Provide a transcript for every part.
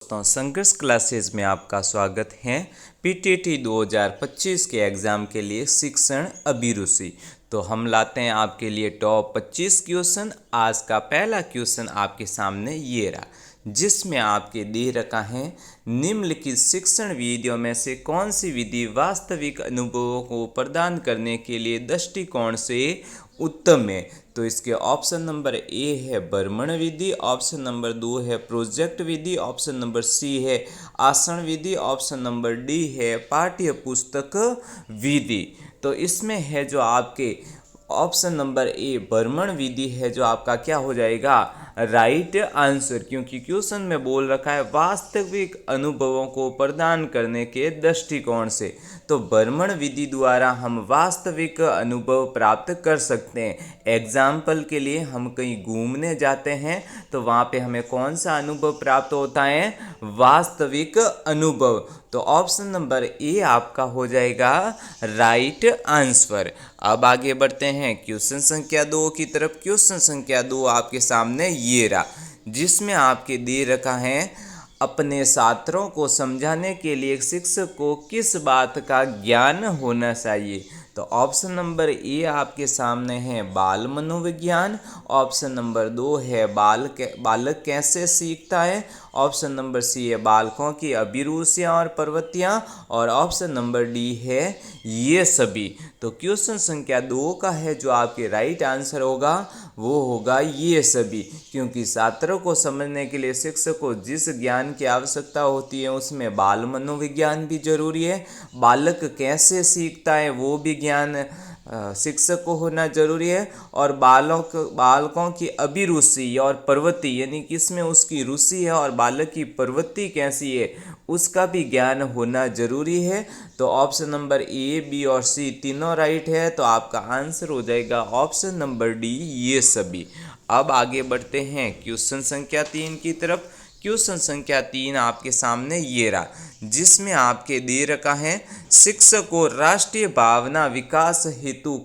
दोस्तों, संघर्ष क्लासेस में आपका स्वागत है। पीटीटी 2025 के एग्ज़ाम के लिए शिक्षण अभिरुचि। तो हम लाते हैं आपके लिए टॉप 25 क्वेश्चन। आज का पहला क्वेश्चन आपके सामने ये रहा, जिसमें आपके दे रखा है निम्नलिखित शिक्षण विधियों में से कौन सी विधि वास्तविक अनुभवों को प्रदान करने के लिए दृष्टिकोण से उत्तम है। तो इसके ऑप्शन नंबर ए है भ्रमण विधि, ऑप्शन नंबर 2 है प्रोजेक्ट विधि, ऑप्शन नंबर सी है आसन विधि, ऑप्शन नंबर डी है पाठ्य पुस्तक विधि। तो इसमें है जो आपके ऑप्शन नंबर ए भ्रमण विधि है जो आपका क्या हो जाएगा, राइट आंसर, क्योंकि क्वेश्चन में बोल रखा है वास्तविक अनुभवों को प्रदान करने के दृष्टिकोण से। तो भ्रमण विधि द्वारा हम वास्तविक अनुभव प्राप्त कर सकते हैं। एग्जाम्पल के लिए हम कहीं घूमने जाते हैं तो वहाँ पे हमें कौन सा अनुभव प्राप्त होता है, वास्तविक अनुभव। तो ऑप्शन नंबर ए आपका हो जाएगा राइट आंसर। अब आगे बढ़ते हैं क्वेश्चन संख्या 2 की तरफ। क्वेश्चन संख्या 2 आपके सामने ये रहा, जिसमें आपके दे रखा है अपने छात्रों को समझाने के लिए शिक्षक को किस बात का ज्ञान होना चाहिए। तो ऑप्शन नंबर ए आपके सामने है बाल मनोविज्ञान, ऑप्शन नंबर 2 है बालक कैसे सीखता है, ऑप्शन नंबर सी है बालकों की अभिरुचियाँ और प्रवृत्तियाँ, और ऑप्शन नंबर डी है ये सभी। तो क्वेश्चन संख्या 2 का है जो आपके राइट आंसर होगा वो होगा ये सभी, क्योंकि छात्रों को समझने के लिए शिक्षक को जिस ज्ञान की आवश्यकता होती है उसमें बाल मनोविज्ञान भी जरूरी है, बालक कैसे सीखता है वो भी ज्ञान शिक्षक को होना जरूरी है, और बालकों की अभिरुचि और प्रवृत्ति यानी कि इसमें उसकी रुचि है और बालक की प्रवृत्ति कैसी है उसका भी ज्ञान होना जरूरी है। तो ऑप्शन नंबर ए, बी और सी तीनों राइट है, तो आपका आंसर हो जाएगा ऑप्शन नंबर डी ये सभी। अब आगे बढ़ते हैं क्वेश्चन संख्या 3 की तरफ। क्वेश्चन संख्या 3 आपके सामने ये रहा, जिसमें आपके दे रखा है शिक्षक को राष्ट्रीय भावना विकास हेतु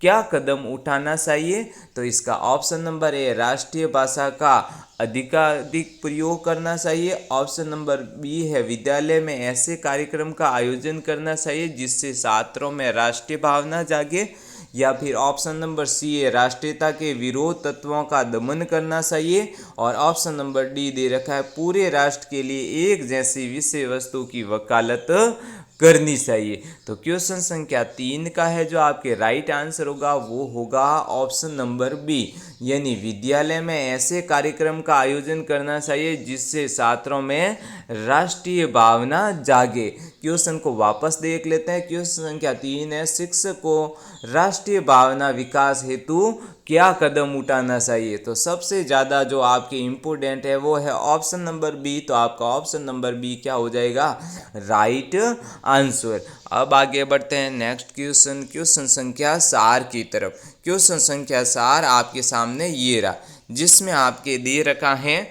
क्या कदम उठाना चाहिए। तो इसका ऑप्शन नंबर ए राष्ट्रीय भाषा का अधिकाधिक प्रयोग करना चाहिए, ऑप्शन नंबर बी है विद्यालय में ऐसे कार्यक्रम का आयोजन करना चाहिए जिससे छात्रों में राष्ट्रीय भावना जागे, या फिर ऑप्शन नंबर सी है राष्ट्रीयता के विरोध तत्वों का दमन करना चाहिए, और ऑप्शन नंबर डी दे रखा है पूरे राष्ट्र के लिए एक जैसी विषय वस्तु की वकालत करनी चाहिए। तो क्वेश्चन संख्या 3 का है जो आपके राइट आंसर होगा वो होगा ऑप्शन नंबर बी, यानी विद्यालय में ऐसे कार्यक्रम का आयोजन करना चाहिए जिससे छात्रों में राष्ट्रीय भावना जागे। क्वेश्चन को वापस देख लेते हैं। क्वेश्चन संख्या 3 है शिक्षक को राष्ट्रीय भावना विकास हेतु क्या कदम उठाना चाहिए। तो सबसे ज़्यादा जो आपके इम्पोर्टेंट है वो है ऑप्शन नंबर बी, तो आपका ऑप्शन नंबर बी क्या हो जाएगा, राइट आंसर। अब आगे बढ़ते हैं नेक्स्ट क्वेश्चन, क्वेश्चन संख्या 4 की तरफ। क्वेश्चन संख्या 4 आपके सामने ये रहा, जिसमें आपके दे रखा है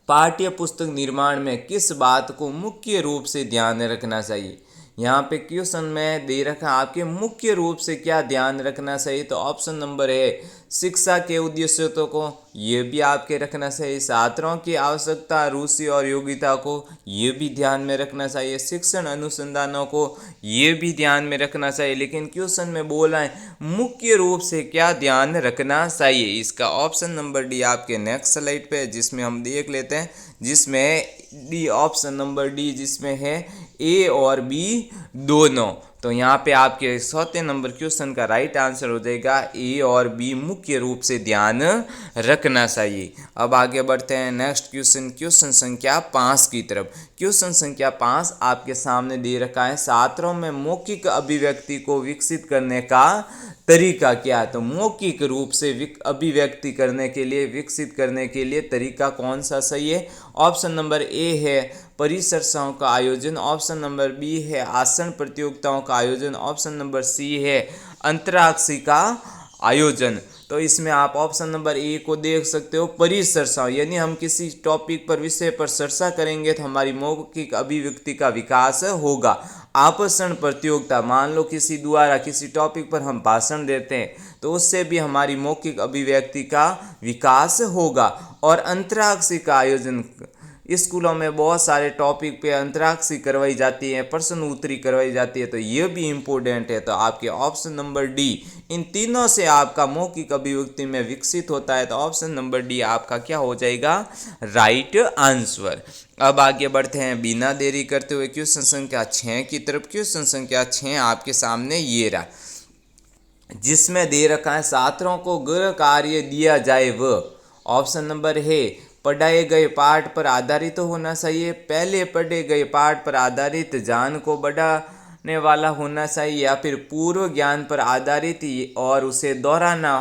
पाठ्य पुस्तक निर्माण में किस बात को मुख्य रूप से ध्यान रखना चाहिए। यहाँ पे क्वेश्चन में दे रखा आपके मुख्य रूप से क्या ध्यान रखना चाहिए। तो ऑप्शन नंबर है शिक्षा के उद्देश्यों को ये भी आपके रखना चाहिए, छात्रों की आवश्यकता रुचि और योग्यता को ये भी ध्यान में रखना चाहिए, शिक्षण अनुसंधानों को ये भी ध्यान में रखना चाहिए। लेकिन क्वेश्चन में बोला है मुख्य रूप से क्या ध्यान रखना चाहिए। इसका ऑप्शन नंबर डी आपके नेक्स्ट स्लाइड पे, जिसमें हम देख लेते हैं, जिसमें डी ऑप्शन नंबर डी जिसमें है ए और बी दोनों। तो यहाँ पे आपके 4 नंबर क्वेश्चन का राइट आंसर हो जाएगा ए और बी मुख्य रूप से ध्यान रखना चाहिए। अब आगे बढ़ते हैं नेक्स्ट क्वेश्चन, क्वेश्चन संख्या 5 की तरफ। क्वेश्चन संख्या 5 आपके सामने दे रखा है छात्रों में मौखिक अभिव्यक्ति को विकसित करने का तरीका क्या है। तो मौखिक रूप से अभिव्यक्ति करने के लिए विकसित करने के लिए तरीका कौन सा सही है। ऑप्शन नंबर ए है परिचर्चाओं का आयोजन, ऑप्शन नंबर बी है आसन प्रतियोगिताओं का आयोजन, ऑप्शन नंबर सी है अंतराक्षरी का आयोजन। तो इसमें आप ऑप्शन नंबर ए को देख सकते हो परिचर्चा, यानी हम किसी टॉपिक पर विषय पर चर्चा करेंगे तो हमारी मौखिक अभिव्यक्ति का विकास होगा। आसन प्रतियोगिता, मान लो किसी द्वारा किसी टॉपिक पर हम भाषण देते हैं तो उससे भी हमारी मौखिक अभिव्यक्ति का विकास होगा। और अंतराक्षरी का आयोजन स्कूलों में बहुत सारे टॉपिक पे अंतराक्षरी करवाई जाती है, प्रश्न उत्तरी करवाई जाती है, तो ये भी इम्पोर्टेंट है। तो आपके ऑप्शन नंबर डी, इन तीनों से आपका मौखिक अभिव्यक्ति में विकसित होता है, तो ऑप्शन नंबर डी आपका क्या हो जाएगा, राइट आंसर। अब आगे बढ़ते हैं बिना देरी करते हुए क्वेश्चन संख्या 6 की तरफ। क्वेश्चन संख्या 6 आपके सामने ये रहा, जिसमें दे रखा है छात्रों को गृह कार्य दिया जाए वह, ऑप्शन नंबर है पढ़ाए गए पाठ पर आधारित होना चाहिए, पहले पढ़े गए पाठ पर आधारित ज्ञान को बढ़ाने वाला होना चाहिए, या फिर पूर्व ज्ञान पर आधारित और उसे दोहराना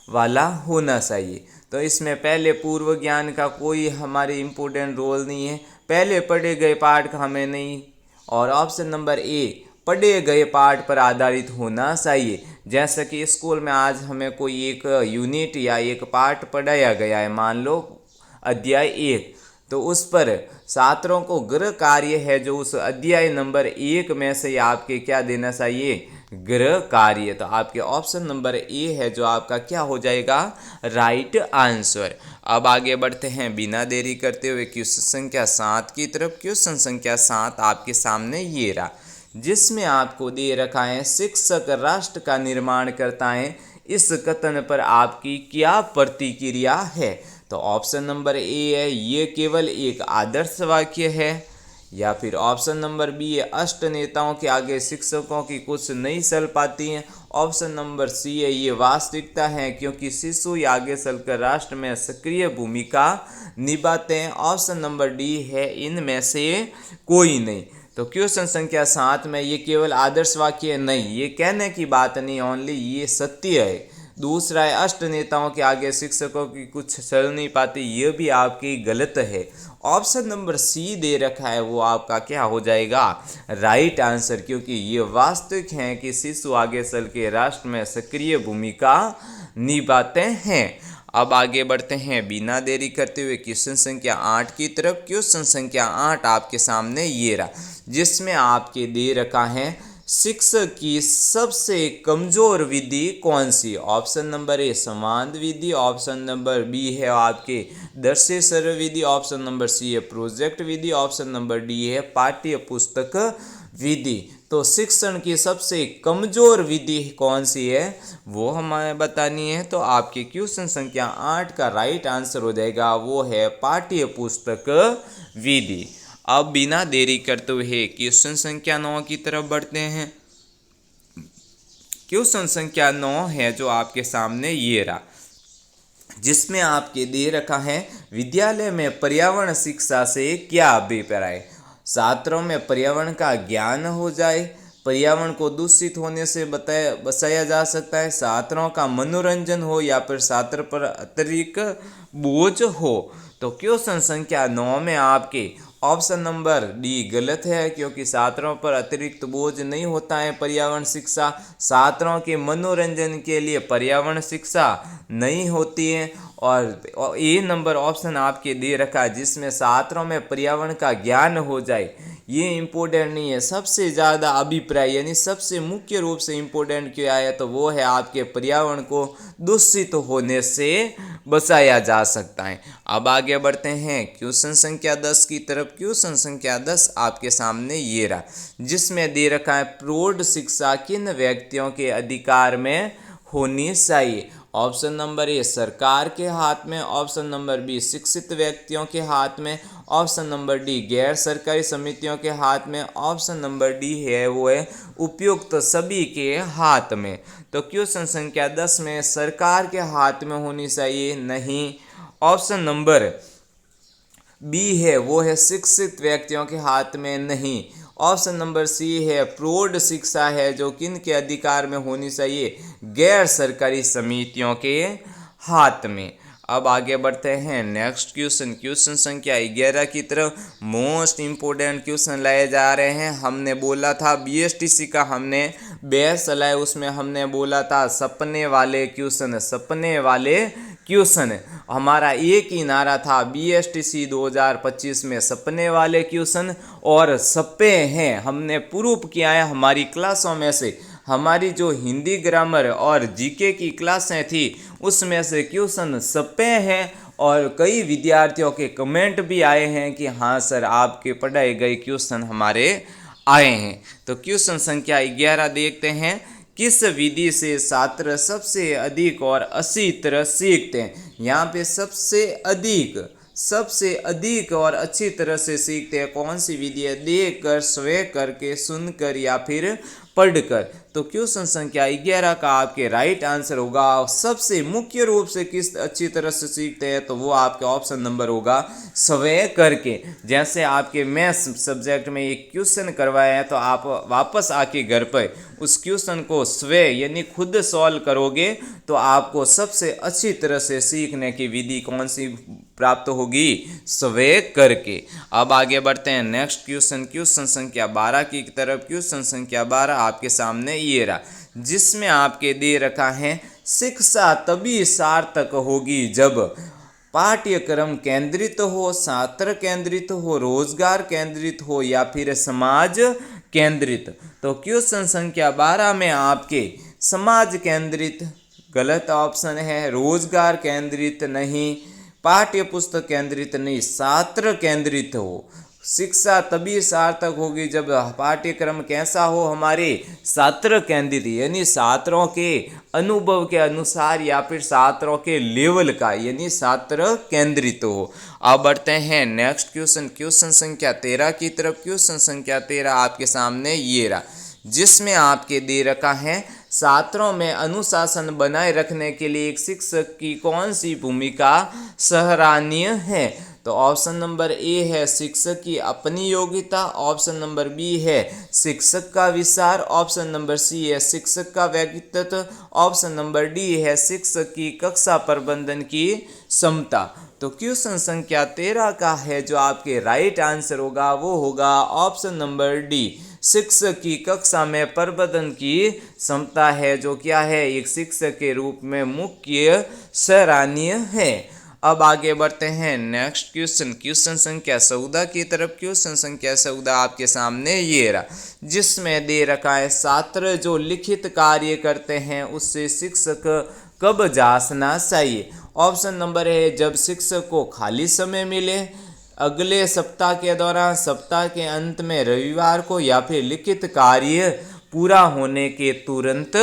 वाला होना चाहिए। तो इसमें पहले पूर्व ज्ञान का कोई हमारे इम्पोर्टेंट रोल नहीं है, पहले पढ़े गए पाठ का हमें नहीं, और ऑप्शन नंबर ए पढ़े गए पाठ पर आधारित होना चाहिए। जैसे कि स्कूल में आज हमें कोई एक यूनिट या एक पाठ पढ़ाया गया है, मान लो अध्याय 1, तो उस पर छात्रों को गृह कार्य है जो उस अध्याय नंबर 1 में से आपके क्या देना चाहिए, गृह कार्य। तो आपके ऑप्शन नंबर ए है जो आपका क्या हो जाएगा, राइट आंसर। अब आगे बढ़ते हैं बिना देरी करते हुए क्वेश्चन संख्या 7 की तरफ। क्वेश्चन संख्या 7 आपके सामने ये रहा, जिसमें आपको दे रखा है शिक्षक राष्ट्र का निर्माण करता है, इस कथन पर आपकी क्या प्रतिक्रिया है। तो ऑप्शन नंबर ए है ये केवल एक आदर्श वाक्य है, या फिर ऑप्शन नंबर बी है अष्ट नेताओं के आगे शिक्षकों की कुछ नहीं चल पाती हैं, ऑप्शन नंबर सी है ये वास्तविकता है क्योंकि शिशु आगे चलकर राष्ट्र में सक्रिय भूमिका निभाते हैं, ऑप्शन नंबर डी है इनमें से कोई नहीं। तो क्वेश्चन संख्या 7 में ये केवल आदर्श वाक्य नहीं, ये कहने की बात नहीं, ओनली ये सत्य है। दूसरा है अष्ट नेताओं के आगे शिक्षकों की कुछ चल नहीं पाती, ये भी आपकी गलत है। ऑप्शन नंबर सी दे रखा है वो आपका क्या हो जाएगा, राइट आंसर, क्योंकि ये वास्तविक है कि शिशु आगे चल के राष्ट्र में सक्रिय भूमिका निभाते हैं। अब आगे बढ़ते हैं बिना देरी करते हुए क्वेश्चन संख्या 8 की तरफ। क्वेश्चन संख्या 8 आपके सामने ये रहा, जिसमें आपके दे रखा है शिक्षक की सबसे कमजोर विधि कौन सी। ऑप्शन नंबर ए संवाद विधि, ऑप्शन नंबर बी है आपके दृश्य श्रव्य विधि, ऑप्शन नंबर सी है प्रोजेक्ट विधि, ऑप्शन नंबर डी है पाठ्य पुस्तक विधि। तो शिक्षण की सबसे कमजोर विधि कौन सी है वो हमें बतानी है। तो आपके क्वेश्चन संख्या 8 का राइट आंसर हो जाएगा वो है पाठ्य पुस्तक विधि। अब बिना देरी करते हुए क्वेश्चन संख्या 9 की तरफ बढ़ते हैं। क्वेश्चन संख्या 9 है जो आपके सामने ये रहा, जिसमें आपके दे रखा है विद्यालय में पर्यावरण शिक्षा से क्या अभिप्राय। छात्रों में पर्यावरण का ज्ञान हो जाए, पर्यावरण को दूषित होने से बचाया जा सकता है, छात्रों का मनोरंजन हो, या फिर छात्र पर अतिरिक्त बोझ हो। तो क्वेश्चन संख्या 9 में आपके ऑप्शन नंबर डी गलत है, क्योंकि छात्रों पर अतिरिक्त बोझ नहीं होता है पर्यावरण शिक्षा, छात्रों के मनोरंजन के लिए पर्यावरण शिक्षा नहीं होती है। और ए नंबर ऑप्शन आपके दे रखा है जिसमें छात्रों में पर्यावरण का ज्ञान हो जाए, ये इम्पोर्टेंट नहीं है। सबसे ज़्यादा अभिप्राय यानी सबसे मुख्य रूप से इम्पोर्टेंट क्या है, तो वो है आपके पर्यावरण को दूषित होने से बचाया जा सकता है। अब आगे बढ़ते हैं क्वेश्चन संख्या 10 की तरफ। क्वेश्चन संख्या 10 आपके सामने ये रहा, जिसमें दे रखा है प्रौढ़ शिक्षा किन व्यक्तियों के अधिकार में होनी चाहिए। ऑप्शन नंबर ए सरकार के हाथ में, ऑप्शन नंबर बी शिक्षित व्यक्तियों के हाथ में, ऑप्शन नंबर डी गैर सरकारी समितियों के हाथ में, ऑप्शन नंबर डी है वो है उपयुक्त सभी के हाथ में। तो क्वेश्चन संख्या 10 में सरकार के हाथ में होनी चाहिए नहीं, ऑप्शन नंबर बी है वो है शिक्षित व्यक्तियों के हाथ में नहीं, ऑप्शन नंबर सी है प्रौढ़ शिक्षा है जो किन के अधिकार में होनी चाहिए, गैर सरकारी समितियों के हाथ में। अब आगे बढ़ते हैं नेक्स्ट क्वेश्चन, क्वेश्चन संख्या 11 की तरफ। मोस्ट इम्पोर्टेंट क्वेश्चन लाए जा रहे हैं। हमने बोला था बीएसटीसी का हमने बेस चलाए, उसमें हमने बोला था सपने वाले क्वेश्चन, सपने वाले क्वेश्चन। हमारा एक ही नारा था बीएसटीसी 2025 में सपने वाले क्वेश्चन और सप्पे हैं। हमने प्रूफ किया है हमारी क्लासों में से, हमारी जो हिंदी ग्रामर और जीके की क्लासें थी उसमें से क्वेश्चन सप्पे हैं और कई विद्यार्थियों के कमेंट भी आए हैं कि हाँ सर आपके पढ़ाए गए क्वेश्चन हमारे आए हैं। तो क्वेश्चन संख्या 11 देखते हैं। किस विधि से छात्र सबसे अधिक और अच्छी तरह सीखते हैं। यहाँ पे सबसे अधिक और अच्छी तरह से सीखते हैं कौन सी विधि है। देख कर, स्वयं करके, सुनकर या फिर पढ़कर। तो क्वेश्चन संख्या 11 का आपके राइट आंसर होगा सबसे मुख्य रूप से किस अच्छी तरह से सीखते हैं, तो वो आपके ऑप्शन नंबर होगा स्वयं करके। जैसे आपके मैथ्स सब्जेक्ट में एक क्वेश्चन करवाया है तो आप वापस आके घर पर उस क्वेश्चन को स्वयं यानी खुद सॉल्व करोगे तो आपको सबसे अच्छी तरह से सीखने की विधि कौन सी प्राप्त होगी, स्वयं करके। अब आगे बढ़ते हैं नेक्स्ट क्वेश्चन संख्या 12 की तरफ। क्वेश्चन संख्या 12 आपके सामने ये रहा, जिसमें आपके दे रखा है शिक्षा तभी सार्थक होगी जब पाठ्यक्रम केंद्रित हो, छात्र केंद्रित हो, रोजगार केंद्रित हो या फिर समाज केंद्रित। तो क्वेश्चन संख्या 12 में आपके समाज केंद्रित गलत ऑप्शन है, रोजगार केंद्रित नहीं, पाठ्य पुस्तक केंद्रित नहीं, छात्र केंद्रित हो। शिक्षा तभी सार्थक होगी जब पाठ्यक्रम कैसा हो, हमारे छात्र केंद्रित यानी छात्रों के अनुभव के अनुसार या फिर छात्रों के लेवल का यानी छात्र केंद्रित हो। अब बढ़ते हैं नेक्स्ट क्वेश्चन संख्या 13 की तरफ। क्वेश्चन संख्या 13 आपके सामने ये रहा, जिसमें आपके दे रखा है छात्रों में अनुशासन बनाए रखने के लिए एक शिक्षक की कौन सी भूमिका सराहनीय है। तो ऑप्शन नंबर ए है शिक्षक की अपनी योग्यता, ऑप्शन नंबर बी है शिक्षक का विचार, ऑप्शन नंबर सी है शिक्षक का व्यक्तित्व, ऑप्शन नंबर डी है शिक्षक की कक्षा प्रबंधन की क्षमता। तो क्वेश्चन संख्या 13 का है जो आपके राइट आंसर होगा वो होगा ऑप्शन नंबर डी, शिक्षक की कक्षा में प्रबंधन की क्षमता है, जो क्या है एक शिक्षक के रूप में मुख्य सराहनीय है। अब आगे बढ़ते हैं नेक्स्ट क्वेश्चन संख्या 14 की तरफ। क्वेश्चन संख्या 14 आपके सामने ये रहा, जिसमें दे रखा है छात्र जो लिखित कार्य करते हैं उससे शिक्षक कब जांचना चाहिए। ऑप्शन नंबर है जब शिक्षक को खाली समय मिले, अगले सप्ताह के दौरान, सप्ताह के अंत में, रविवार को या फिर लिखित कार्य पूरा होने के तुरंत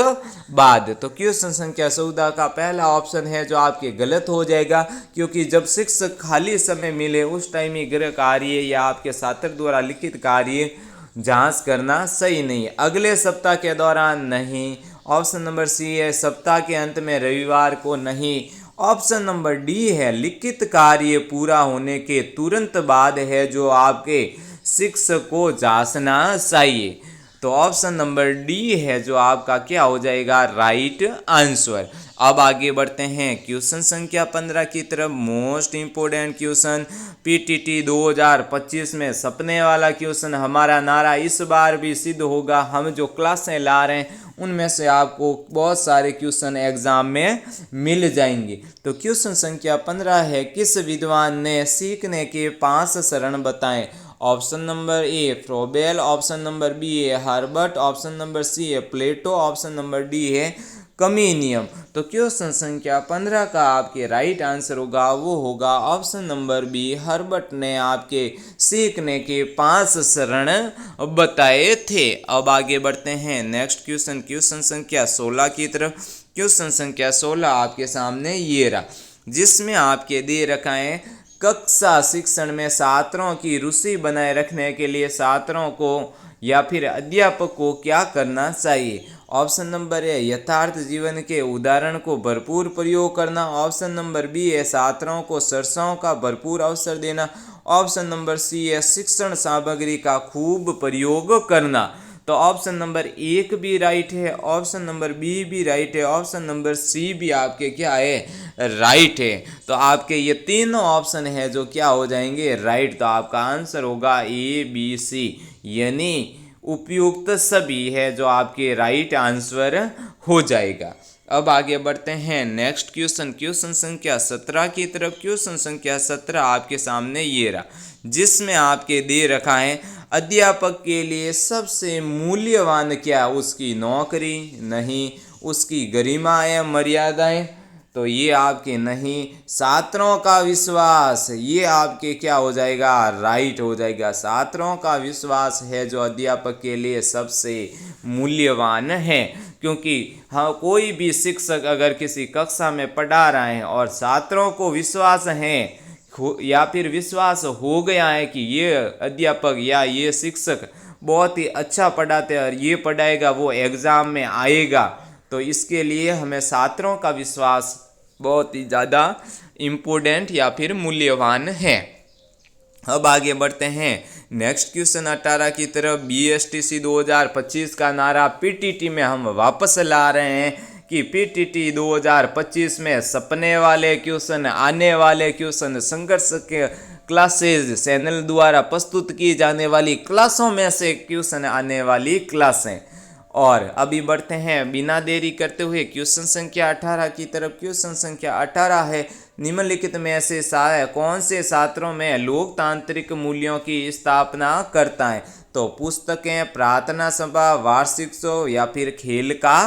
बाद। तो क्वेश्चन संख्या 14 का पहला ऑप्शन है जो आपके गलत हो जाएगा, क्योंकि जब शिक्षक खाली समय मिले उस टाइम ही गृह कार्य या आपके छात्र द्वारा लिखित कार्य जांच करना सही नहीं है। अगले सप्ताह के दौरान नहीं, ऑप्शन नंबर सी है सप्ताह के अंत में, रविवार को नहीं, ऑप्शन नंबर डी है लिखित कार्य पूरा होने के तुरंत बाद है जो आपके शिक्षक को जांचना चाहिए। तो ऑप्शन नंबर डी है जो आपका क्या हो जाएगा राइट आंसर। अब आगे बढ़ते हैं क्वेश्चन संख्या 15 की तरफ। मोस्ट इंपोर्टेंट क्वेश्चन पीटीटी 2025 में सपने वाला क्वेश्चन। हमारा नारा इस बार भी सिद्ध होगा, हम जो क्लासें ला रहे हैं उनमें से आपको बहुत सारे क्वेश्चन एग्जाम में मिल जाएंगे। तो क्वेश्चन संख्या 15 है, किस विद्वान ने सीखने के 5 चरण बताएं। Option number A Froebel, option number B है हर्बर्ट, ऑप्शन नंबर सी है प्लेटो, ऑप्शन नंबर डी है कमीनियम। तो क्वेश्चन संख्या 15 का आपके राइट आंसर होगा वो होगा ऑप्शन नंबर बी, हर्बर्ट ने आपके सीखने के 5 चरण बताए थे। अब आगे बढ़ते हैं नेक्स्ट क्वेश्चन संख्या 16 की तरफ। क्वेश्चन संख्या 16 आपके सामने ये रहा, जिसमें आपके दे रखा है कक्षा शिक्षण में छात्रों की रुचि बनाए रखने के लिए छात्रों को या फिर अध्यापक को क्या करना चाहिए। ऑप्शन नंबर ए यथार्थ जीवन के उदाहरण को भरपूर प्रयोग करना, ऑप्शन नंबर बी है छात्रों को चर्चाओं का भरपूर अवसर देना, ऑप्शन नंबर सी है शिक्षण सामग्री का खूब प्रयोग करना। तो ऑप्शन नंबर 1 भी राइट है, ऑप्शन नंबर बी भी राइट है, ऑप्शन नंबर सी भी आपके क्या है राइट है। तो आपके ये तीनों ऑप्शन है जो क्या हो जाएंगे राइट। तो आपका आंसर होगा ए बी सी यानी उपयुक्त सभी है जो आपके राइट आंसर हो जाएगा। अब आगे बढ़ते हैं नेक्स्ट क्वेश्चन संख्या 17 की तरफ। क्वेश्चन संख्या 17 आपके सामने ये रहा, जिसमें आपके दे रखा है अध्यापक के लिए सबसे मूल्यवान क्या, उसकी नौकरी नहीं, उसकी गरिमा या मर्यादाएं तो ये आपके नहीं, छात्रों का विश्वास, ये आपके क्या हो जाएगा, राइट हो जाएगा। छात्रों का विश्वास है जो अध्यापक के लिए सबसे मूल्यवान है, क्योंकि हाँ कोई भी शिक्षक अगर किसी कक्षा में पढ़ा रहे हैं और छात्रों को विश्वास है या फिर विश्वास हो गया है कि ये अध्यापक या ये शिक्षक बहुत ही अच्छा पढ़ाते हैं और ये पढ़ाएगा, वो एग्ज़ाम में आएगा, तो इसके लिए हमें छात्रों का विश्वास बहुत ही ज़्यादा इम्पोर्टेंट या फिर मूल्यवान है। अब आगे बढ़ते हैं नेक्स्ट क्वेश्चन 18 की तरफ। BSTC 2025 का नारा PTT में हम वापस ला रहे हैं कि PTT 2025 में सपने वाले क्वेश्चन, आने वाले क्वेश्चन, संघर्ष के क्लासेज चैनल द्वारा प्रस्तुत की जाने वाली क्लासों में से क्वेश्चन आने वाली क्लासें। और अभी बढ़ते हैं बिना देरी करते हुए क्वेश्चन संख्या 18 की तरफ। क्वेश्चन संख्या 18 है, निम्नलिखित में से कौन से छात्रों में लोकतांत्रिक मूल्यों की स्थापना करता है? तो पुस्तकें, प्रार्थना सभा, वार्षिक शो या फिर खेल का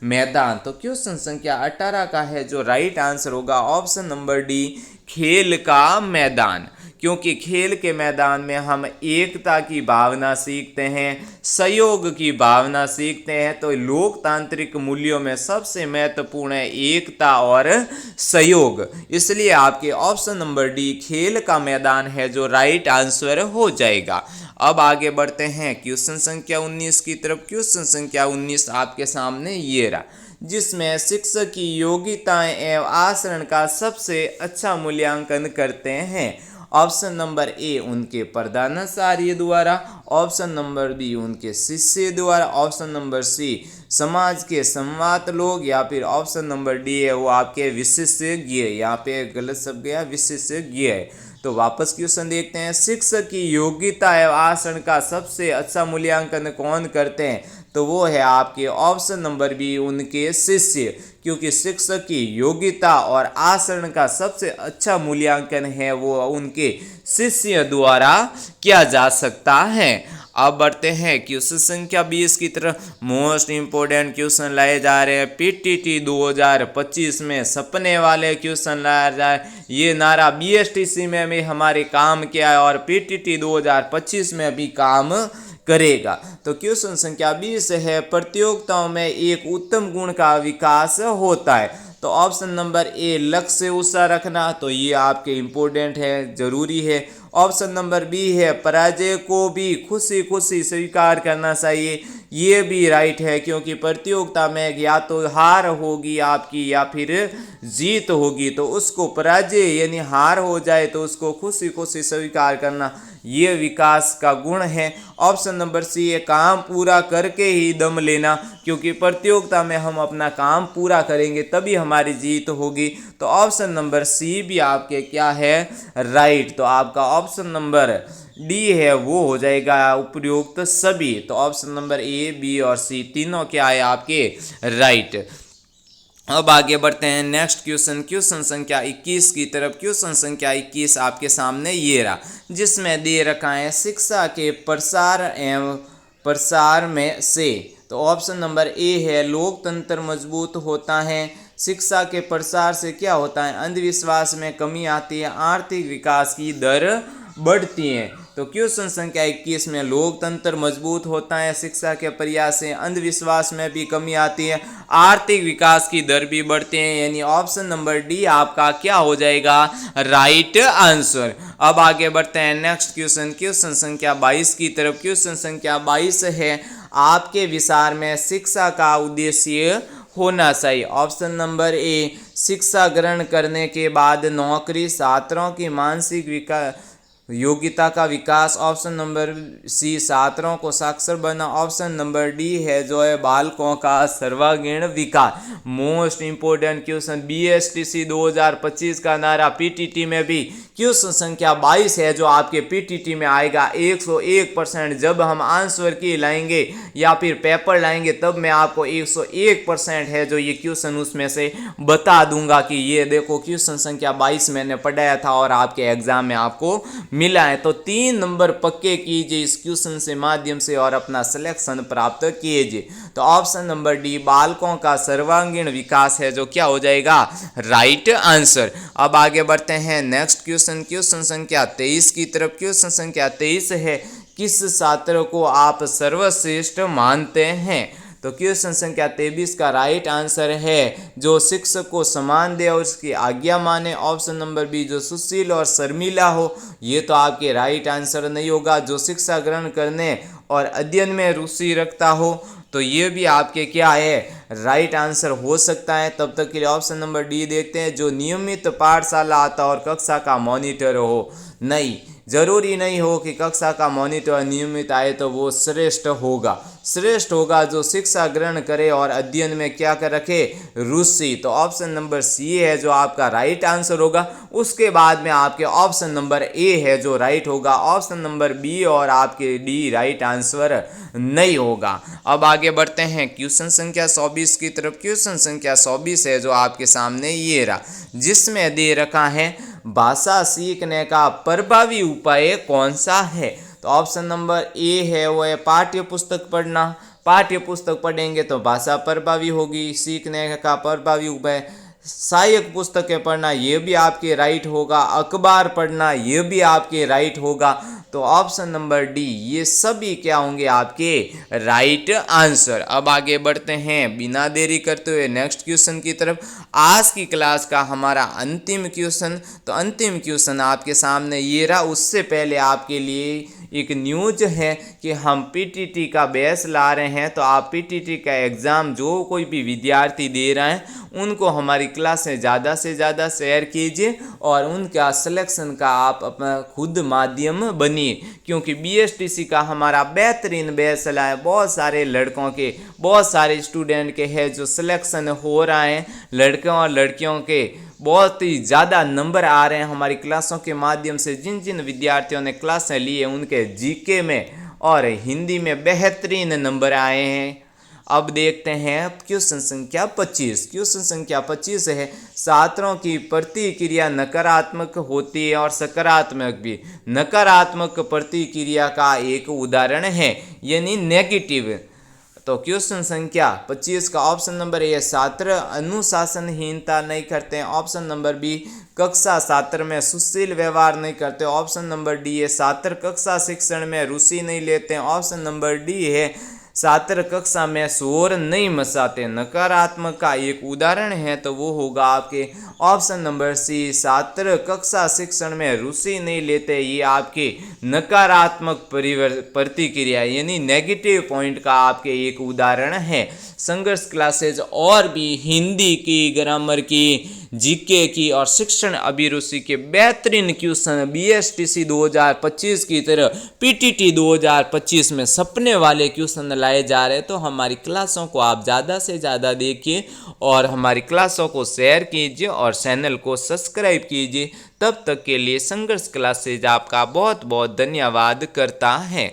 मैदान। तो क्वेश्चन संख्या 18 का है जो राइट आंसर होगा ऑप्शन नंबर डी, खेल का मैदान। क्योंकि खेल के मैदान में हम एकता की भावना सीखते हैं, सहयोग की भावना सीखते हैं। तो लोकतांत्रिक मूल्यों में सबसे महत्वपूर्ण है एकता और सहयोग, इसलिए आपके ऑप्शन नंबर डी खेल का मैदान है जो राइट आंसर हो जाएगा। अब आगे बढ़ते हैं क्वेश्चन संख्या 19 की तरफ। क्वेश्चन संख्या 19 आपके सामने ये रहा, जिसमें शिक्षक की योग्यताएं एवं आचरण का सबसे अच्छा मूल्यांकन करते हैं। ऑप्शन नंबर ए उनके प्रधानाचार्य द्वारा, ऑप्शन नंबर बी उनके शिष्य द्वारा, ऑप्शन नंबर सी समाज के संवाद लोग, या फिर ऑप्शन नंबर डी है वो आपके विशेषज्ञ। यहाँ पे गलत शब्द गया, विशेषज्ञ है। तो वापस क्वेश्चन देखते हैं, शिक्षक की योग्यता एवं आचरण का सबसे अच्छा मूल्यांकन कौन करते हैं? तो वो है आपके ऑप्शन नंबर बी उनके शिष्य, क्योंकि शिक्षक की योग्यता और आचरण का सबसे अच्छा मूल्यांकन है वो उनके शिष्य द्वारा किया जा सकता है। अब बढ़ते हैं क्वेश्चन संख्या 20 की तरफ। मोस्ट इंपोर्टेंट क्वेश्चन लाए जा रहे हैं PTT 2025 में, सपने वाले क्वेश्चन लाया जाए। ये नारा BSTC में भी हमारे काम किया है और PTT 2025 में भी काम करेगा। तो क्वेश्चन संख्या 20 है, प्रतियोगिताओं में एक उत्तम गुण का विकास होता है। तो ऑप्शन नंबर ए लक्ष्य ऊंचा रखना, तो ये आपके इम्पोर्टेंट है, जरूरी है। ऑप्शन नंबर बी है पराजय को भी खुशी खुशी स्वीकार करना चाहिए, ये भी राइट है, क्योंकि प्रतियोगिता में या तो हार होगी आपकी या फिर जीत होगी, तो उसको पराजय यानी हार हो जाए तो उसको खुशी खुशी स्वीकार करना, ये विकास का गुण है। ऑप्शन नंबर सी है काम पूरा करके ही दम लेना, क्योंकि प्रतियोगिता में हम अपना काम पूरा करेंगे तभी हमारी जीत होगी। तो ऑप्शन नंबर सी भी आपके क्या है, राइट। तो आपका ऑप्शन नंबर डी है वो हो जाएगा उपयुक्त सभी। तो ऑप्शन नंबर ए, बी और सी तीनों क्या है आपके राइट। अब आगे बढ़ते हैं नेक्स्ट क्वेश्चन, क्वेश्चन संख्या 21 की तरफ। क्वेश्चन संख्या 21 आपके सामने ये रहा, जिसमें दे रखा है शिक्षा के प्रसार एवं प्रसार में से। तो ऑप्शन नंबर ए है लोकतंत्र मजबूत होता है, शिक्षा के प्रसार से क्या होता है, अंधविश्वास में कमी आती है, आर्थिक विकास की दर बढ़ती है। तो क्वेश्चन संख्या 21 में लोकतंत्र मजबूत होता है, शिक्षा के प्रयास से अंधविश्वास में भी कमी आती है, आर्थिक विकास की दर भी बढ़ती है, यानी ऑप्शन नंबर डी आपका क्या हो जाएगा, राइट आंसर। अब आगे बढ़ते हैं नेक्स्ट क्वेश्चन, क्वेश्चन संख्या 22 की तरफ। क्वेश्चन संख्या 22 है, आपके विचार में शिक्षा का उद्देश्य होना चाहिए। ऑप्शन नंबर ए शिक्षा ग्रहण करने के बाद नौकरी, छात्रों की मानसिक विकास योग्यता का विकास, ऑप्शन नंबर सी छात्रों को साक्षर बनना, ऑप्शन नंबर डी है जो है बालकों का सर्वांगीण विकास। मोस्ट इंपोर्टेंट क्वेश्चन BSTC 2025 का नारा PTT में भी क्वेश्चन संख्या 22 है जो आपके PTT में आएगा 101%। जब हम आंसर की लाएंगे या फिर पेपर लाएंगे तब मैं आपको 101% है जो ये क्वेश्चन उसमें से बता दूंगा कि ये देखो क्वेश्चन संख्या 22 मैंने पढ़ाया था और आपके एग्जाम में आपको मिला है। तो 3 नंबर पक्के कीजिए इस क्वेश्चन से माध्यम से और अपना सिलेक्शन प्राप्त कीजिए। तो ऑप्शन नंबर डी बालकों का सर्वांगीण विकास है जो क्या हो जाएगा, राइट आंसर। अब आगे बढ़ते हैं नेक्स्ट क्वेश्चन, क्वेश्चन संख्या 23 की तरफ। क्वेश्चन संख्या 23 है, किस छात्र को आप सर्वश्रेष्ठ मानते हैं। तो क्वेश्चन संख्या 23 का राइट आंसर है जो शिक्षक को सम्मान दे और उसकी आज्ञा माने। ऑप्शन नंबर बी जो सुशील और शर्मिला हो, ये तो आपके राइट आंसर नहीं होगा। जो शिक्षा ग्रहण करने और अध्ययन में रुचि रखता हो, तो ये भी आपके क्या है, राइट आंसर हो सकता है। तब तक के लिए ऑप्शन नंबर डी देखते हैं, जो नियमित पाठशाला आता और कक्षा का मॉनिटर हो। नहीं, जरूरी नहीं हो कि कक्षा का मॉनिटर नियमित आए तो वो श्रेष्ठ होगा। श्रेष्ठ होगा जो शिक्षा ग्रहण करे और अध्ययन में क्या कर रखे, रुचि। तो ऑप्शन नंबर सी है जो आपका राइट आंसर होगा। उसके बाद में आपके ऑप्शन नंबर ए है जो राइट होगा। ऑप्शन नंबर बी और आपके डी राइट आंसर नहीं होगा। अब आगे बढ़ते हैं क्वेश्चन संख्या 24 की तरफ। क्वेश्चन संख्या 24 है जो आपके सामने ये रहा, जिसमें दे रखा है भाषा सीखने का प्रभावी उपाय कौन सा है। तो ऑप्शन नंबर ए है वो है पाठ्य पुस्तक पढ़ना। पाठ्य पुस्तक पढ़ेंगे तो भाषा प्रभावी होगी। सीखने का प्रभावी उपाय सहायक पुस्तकें पढ़ना, ये भी आपके राइट होगा। अखबार पढ़ना, ये भी आपके राइट होगा। तो ऑप्शन नंबर डी ये सभी क्या होंगे, आपके राइट आंसर। अब आगे बढ़ते हैं बिना देरी करते हुए नेक्स्ट क्वेश्चन की तरफ। आज की क्लास का हमारा अंतिम क्वेश्चन, तो अंतिम क्वेश्चन आपके सामने ये रहा। उससे पहले आपके लिए एक न्यूज है कि हम पीटीटी का बैच ला रहे हैं। तो आप पीटीटी का एग्ज़ाम जो कोई भी विद्यार्थी दे रहे हैं उनको हमारी क्लास से ज़्यादा शेयर कीजिए और उनका सिलेक्शन का आप अपना खुद माध्यम बनिए, क्योंकि बीएसटीसी का हमारा बेहतरीन बैच चला है। बहुत सारे लड़कों के, बहुत सारे स्टूडेंट के हैं जो सिलेक्शन हो रहे हैं। लड़कों और लड़कियों के बहुत ही ज़्यादा नंबर आ रहे हैं हमारी क्लासों के माध्यम से। जिन जिन विद्यार्थियों ने क्लासें ली है उनके जीके में और हिंदी में बेहतरीन नंबर आए हैं। अब देखते हैं क्वेश्चन संख्या 25। क्वेश्चन संख्या 25 है, छात्रों की प्रतिक्रिया नकारात्मक होती है और सकारात्मक भी। नकारात्मक प्रतिक्रिया का एक उदाहरण है, यानी नेगेटिव। तो क्वेश्चन संख्या 25 का ऑप्शन नंबर ए, छात्र अनुशासनहीनता नहीं करते हैं। ऑप्शन नंबर बी, कक्षा छात्र में सुशील व्यवहार नहीं करते। ऑप्शन नंबर डी है, छात्र कक्षा शिक्षण में रुचि नहीं लेते हैं। ऑप्शन नंबर डी है, छात्र कक्षा में शोर नहीं मचाते। नकारात्मक का एक उदाहरण है तो वो होगा आपके ऑप्शन नंबर सी, छात्र कक्षा शिक्षण में रुचि नहीं लेते। ये आपके नकारात्मक प्रतिक्रिया यानी नेगेटिव पॉइंट का आपके एक उदाहरण है। संघर्ष क्लासेज और भी हिंदी की, ग्रामर की, जीके की और शिक्षण अभिरुचि के बेहतरीन क्वेश्चन बीएसटीसी 2025 की तरह पीटीटी 2025 में सपने वाले क्वेश्चन लाए जा रहे हैं। तो हमारी क्लासों को आप ज़्यादा से ज़्यादा देखिए और हमारी क्लासों को शेयर कीजिए और चैनल को सब्सक्राइब कीजिए। तब तक के लिए संघर्ष क्लासेज आपका बहुत बहुत धन्यवाद करता है।